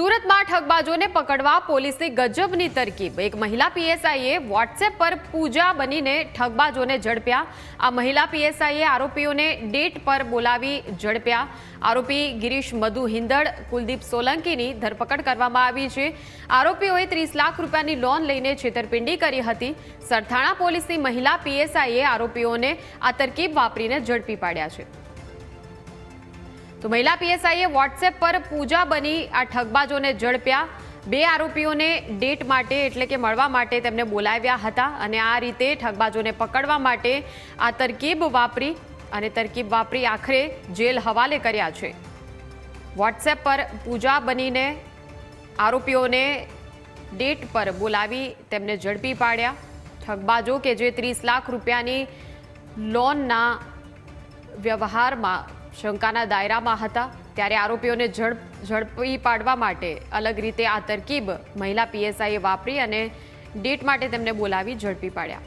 સુરતમાં ઠગબાજોને પકડવા પોલીસની ગજબની તરકીબ। એક મહિલા પીએસઆઈએ વોટ્સએપ પર પૂજા બનીને ઠગબાજોને ઝડપ્યા। આ મહિલા પીએસઆઈએ આરોપીઓને ડેટ પર બોલાવી ઝડપ્યા। આરોપી ગિરીશ મધુ હિંદડ, કુલદીપ સોલંકીની ધરપકડ કરવામાં આવી છે। આરોપીઓએ 30 લાખ રૂપિયાની લોન લઈને છેતરપિંડી કરી હતી। સરથાણા પોલીસની મહિલા પીએસઆઈએ આરોપીઓને આ તરકીબ વાપરીને ઝડપી પાડ્યા છે। तो महिला पीएसआईए वॉट्सएप पर पूजा बनी आ ठगबाजोने झड़प्या। बे आरोपीओने डेट माटे एटले के मळवा माटे तेमने बोलाव्या हता अने आ रीते ठगबाजोने पकड़वा माटे आ तरकीब वापरी आखरे जेल हवाले कर्या छे। वॉट्सएप पर पूजा बनीने आरोपीओने डेट पर बोलावी तेमने झड़पी पाड्या। ठगबाजो के जे 30 लाख रूपियानी लोनना व्यवहारमां शंकाना दायरामां हता त्यारे आरोपीओने झड़पी पाडवा माटे अलग रीते आ तरकीब महिला पीएसआईए वापरी अने डेट माटे तेमने बोलावी झड़पी पाड्या।